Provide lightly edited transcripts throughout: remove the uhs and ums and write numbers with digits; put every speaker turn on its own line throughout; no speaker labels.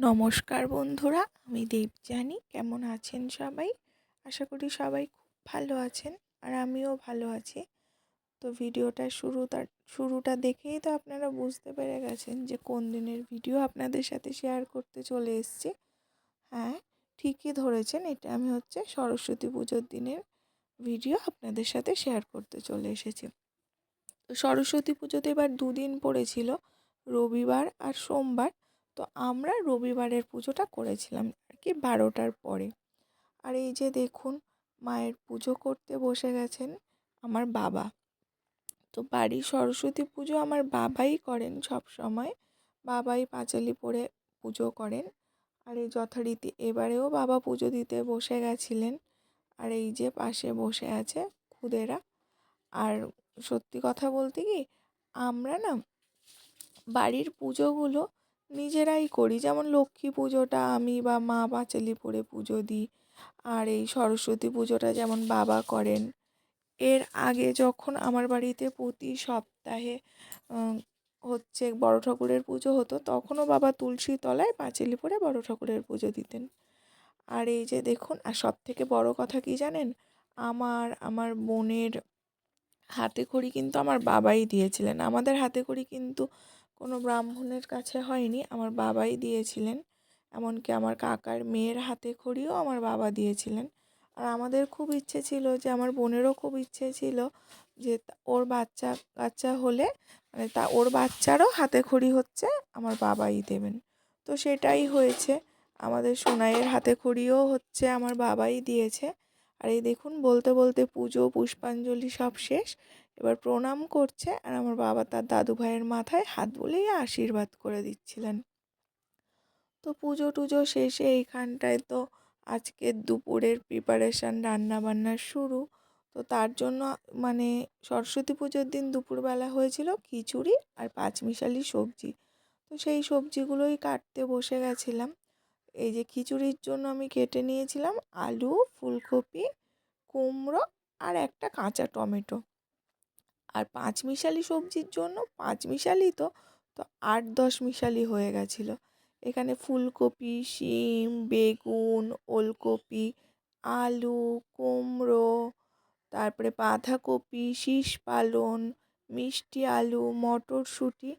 নমস্কার বন্ধুরা, আমি দেবযানী। কেমন আছেন সবাই? আশা করি সবাই খুব ভালো আছেন, আর আমিও ভালো আছি। তো ভিডিওটা শুরুটা দেখেই তো আপনারা বুঝতে পেরে গেছেন যে কোন দিনের ভিডিও আপনাদের সাথে শেয়ার করতে চলে এসেছি। হ্যাঁ, ঠিকই ধরেছেন, এটা আমি সরস্বতী পুজোর দিনের ভিডিও আপনাদের সাথে শেয়ার করতে চলে এসেছি। তো সরস্বতী পুজোতে এবার দুদিন পড়েছিল, রবিবার আর সোমবার। তো আমরা রবিবারের পুজোটা করেছিলাম আর কি 12টার পরে। আর এই যে দেখুন, মায়ের পুজো করতে বসে গেছেন আমার বাবা। তো বাড়ির সরস্বতী পুজো আমার বাবাই করেন সব সময়। বাবাই পাঁচালি পরে পুজো করেন। আর এই যথারীতি এবারেও বাবা পুজো দিতে বসে গেছিলেন। আর এই যে পাশে বসে আছে খুদেরা। আর সত্যি কথা বলতে কি, আমরা না বাড়ির পুজোগুলো নিজেরাই করি। যেমন লক্ষ্মী পুজোটা আমি বা মা পাঁচালি পরে পুজো দিই। আর এই সরস্বতী পুজোটা যেমন বাবা করেন। এর আগে যখন আমার বাড়িতে প্রতি সপ্তাহে বড় ঠাকুরের পুজো হতো, তখনও বাবা তুলসী তলায় পাঁচালি পরে বড় ঠাকুরের পুজো দিতেন। আর এই যে দেখুন, আর সবথেকে বড় কথা কি জানেন, আমার বোনের হাতে খড়ি কিন্তু আমার বাবাই দিয়েছিলেন। আমাদের হাতে খড়ি কিন্তু কোনো ব্রাহ্মণের কাছে হয়নি, আমার বাবাই দিয়েছিলেন। এমনকি আমার কাকার মেয়ের হাতে খড়িও আমার বাবা দিয়েছিলেন। আর আমাদের খুব ইচ্ছে ছিল, যে আমার বোনেরও খুব ইচ্ছে ছিল যে ওর বাচ্চা কাচ্চা হলে, মানে ওর বাচ্চারও হাতে খড়ি আমার বাবাই দেবেন। তো সেটাই হয়েছে, আমাদের সোনাইয়ের হাতে খড়িও আমার বাবাই দিয়েছে। আর এই দেখুন, বলতে বলতে পুজো পুষ্পাঞ্জলি সব শেষ। এবার প্রণাম করছে, আর আমার বাবা তার দাদু ভাইয়ের মাথায় হাত বুলিয়ে আশীর্বাদ করে দিচ্ছিলেন। তো পুজো টুজো শেষে এইখানটায় তো আজকের দুপুরের প্রিপারেশান, রান্নাবান্না শুরু। তো তার জন্য মানে সরস্বতী পুজোর দিন দুপুরবেলা হয়েছিল খিচুড়ি আর পাঁচমিশালি সবজি। তো সেই সবজিগুলোই কাটতে বসে গেছিলাম। এই যে খিচুড়ির জন্য আমি কেটে নিয়েছিলাম আলু, ফুলকপি, কুমড়ো আর একটা কাঁচা টমেটো। আর পাঁচমিশালি সবজির জন্য পাঁচমিশালি তো 8-10 মিশালি হয়ে গেছিলো। এখানে ফুলকপি, শিম, বেগুন, ওলকপি, আলু, কুমড়ো, তারপরে বাঁধাকপি, শীষপালন, মিষ্টি আলু, মটরশুঁটি,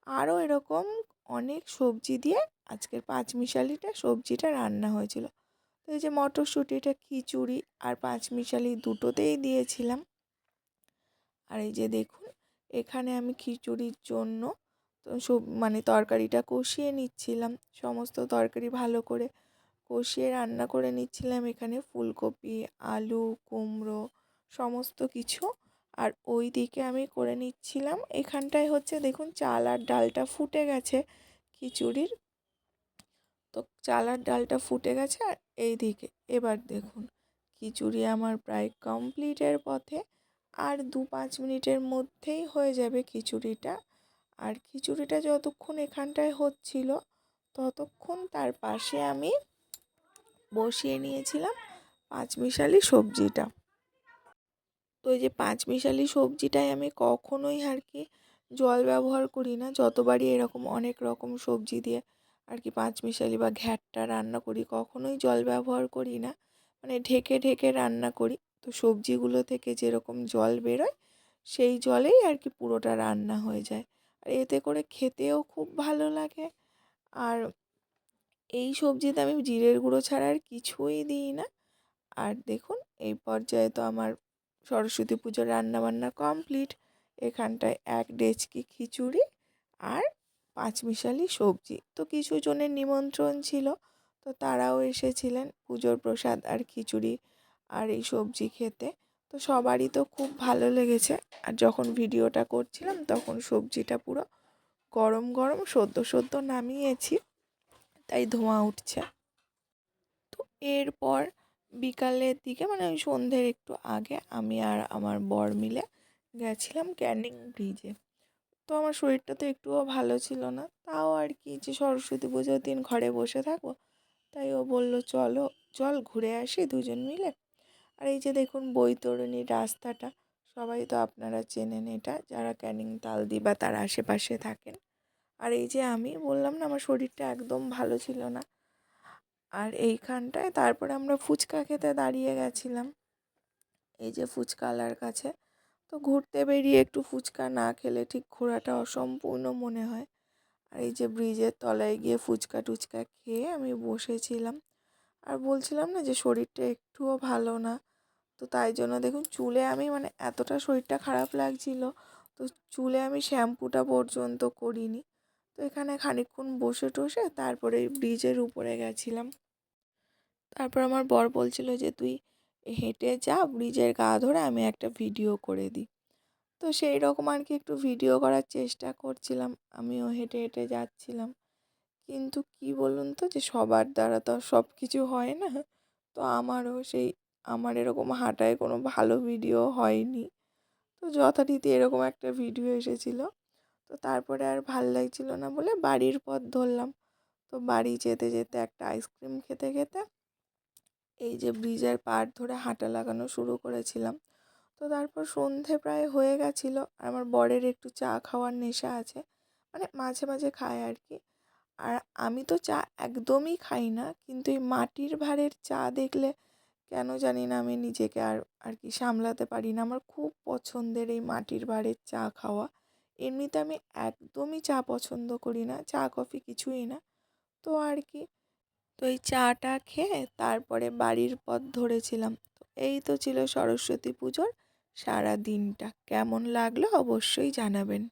আরও এরকম অনেক সবজি দিয়ে আজকের পাঁচমিশালিটা সবজিটা রান্না হয়েছিল। তো এই যে মটরশুঁটিটা খিচুড়ি আর পাঁচমিশালি দুটোতেই দিয়েছিলাম। আর এই যে দেখুন, এখানে আমি খিচুড়ির জন্য তরকারিটা কষিয়ে নিচ্ছিলাম। সমস্ত তরকারি ভালো করে কষিয়ে রান্না করে নিচ্ছিলাম। এখানে ফুলকপি, আলু, কুমড়ো সমস্ত কিছু। আর ওই দিকে আমি করে নিচ্ছিলাম, এখানটায় দেখুন চাল আর ডালটা ফুটে গেছে খিচুড়ির। তো চাল আর ডালটা ফুটে গেছে। আর এই দিকে এবার দেখুন, খিচুড়ি আমার প্রায় কমপ্লিটের পথে। আর 2-5 মিনিটের মধ্যেই হয়ে যাবে খিচুড়িটা। আর খিচুড়িটা যতক্ষণ এখানটায় হচ্ছিল, ততক্ষণ তার পাশে আমি বসিয়ে নিয়েছিলাম পাঁচমিশালি সবজিটা। তো এই যে পাঁচমিশালি সবজিটায় আমি কখনোই আর কি জল ব্যবহার করি না। যতবারই এরকম অনেক রকম সবজি দিয়ে আর কি পাঁচমিশালি বা ঘ্যাটটা রান্না করি, কখনোই জল ব্যবহার করি না। মানে ঢেকে ঢেকে রান্না করি। তো সবজিগুলো থেকে যেরকম জল বেরোয়, সেই জলেই আর কি পুরোটা রান্না হয়ে যায়। আর এতে করে খেতেও খুব ভালো লাগে। আর এই সবজিতে আমি জিরের গুঁড়ো ছাড়া আর কিছুই দিই না। আর দেখুন, এই পর্যায়ে তো আমার সরস্বতী পুজোর রান্নাবান্না কমপ্লিট। এখানটায় 1 ডেচকি খিচুড়ি আর পাঁচমিশালি সবজি। তো কিছু জনের নিমন্ত্রণ ছিল, তো তারাও এসেছিলেন পুজোর প্রসাদ আর খিচুড়ি আর এই সবজি খেতে। তো সবারই তো খুব ভালো লেগেছে। আর যখন ভিডিওটা করছিলাম, তখন সবজিটা পুরো গরম গরম সদ্য সদ্য নামিয়েছি, তাই ধোঁয়া উঠছে। তো এরপর বিকালের দিকে, মানে ওই সন্ধ্যের একটু আগে, আমি আর আমার বর মিলে গেছিলাম ক্যানিং ব্রিজে। তো আমার শরীরটা তো একটুও ভালো ছিল না, তাও আর কি, যে সরস্বতী পুজোর দিন ঘরে বসে থাকবো, তাই ও বলল চল ঘুরে আসি দুজন মিলে। আর এই যে দেখুন, বৈতরণীর রাস্তাটা সবাই তো আপনারা চেনেন, এটা যারা ক্যানিং তালদি বা তার আশেপাশে থাকেন। আর এই যে আমি বললাম না আমার শরীরটা একদম ভালো ছিল না। আর এইখানটায় তারপরে আমরা ফুচকা খেতে দাঁড়িয়ে গেছিলাম এই যে ফুচকাওয়ালার কাছে। তো ঘুরতে বেরিয়ে একটু ফুচকা না খেলে ঠিক ঘোরাটা অসম্পূর্ণ মনে হয়। আর এই যে ব্রিজের তলায় গিয়ে ফুচকা টুচকা খেয়ে আমি বসেছিলাম। আর বলছিলাম না যে শরীরটা একটুও ভালো না। তো তাই জন্য দেখুন চুলে আমি মানে এতটা শরীরটা খারাপ লাগছিল, তো চুলে আমি শ্যাম্পুটা পর্যন্ত করিনি। তো এখানে খানিকক্ষণ বসে টসে তারপরে ব্রিজের উপরে গেছিলাম। তারপর আমার বর বলছিল যে তুই হেঁটে যা ব্রিজের গা ধরে, আমি একটা ভিডিও করে দিই। তো সেই রকম আর কি একটু ভিডিও করার চেষ্টা করছিলাম, আমিও হেঁটে হেঁটে যাচ্ছিলাম। কিন্তু কি বলুন তো, যে সবার দ্বারা তো আর সব কিছু হয় না। তো আমার এরকম হাঁটায় কোনো ভালো ভিডিও হয়নি। তো যথারীতি এরকম একটা ভিডিও এসেছিল। তো তারপরে আর ভাল লাগছিল না বলে বাড়ির পথ ধরলাম। তো বাড়ি যেতে যেতে একটা আইসক্রিম খেতে খেতে এই যে ব্রিজের পাড় ধরে হাঁটা লাগানো শুরু করেছিলাম। তো তারপর সন্ধে প্রায় হয়ে গেছিলো। আর আমার বরের একটু চা খাওয়ার নেশা আছে, মানে মাঝে মাঝে খায় আর কি। আর আমি তো চা একদমই খাই না, কিন্তু এই মাটির ভাঁড়ের চা দেখলে কেন জানি না আমি নিজেকে আর আর কি সামলাতে পারি না। আমার খুব পছন্দের এই মাটির ভাঁড়ের চা খাওয়া। এমনিতে আমি একদমই চা পছন্দ করি না, চা কফি কিছুই না। তো আর কি, তো এই চাটা খেয়ে তারপরে বাড়ির পথ ধরেছিলাম। তো এই তো ছিল সরস্বতী পুজোর সারা দিনটা। কেমন লাগলো অবশ্যই জানাবেন।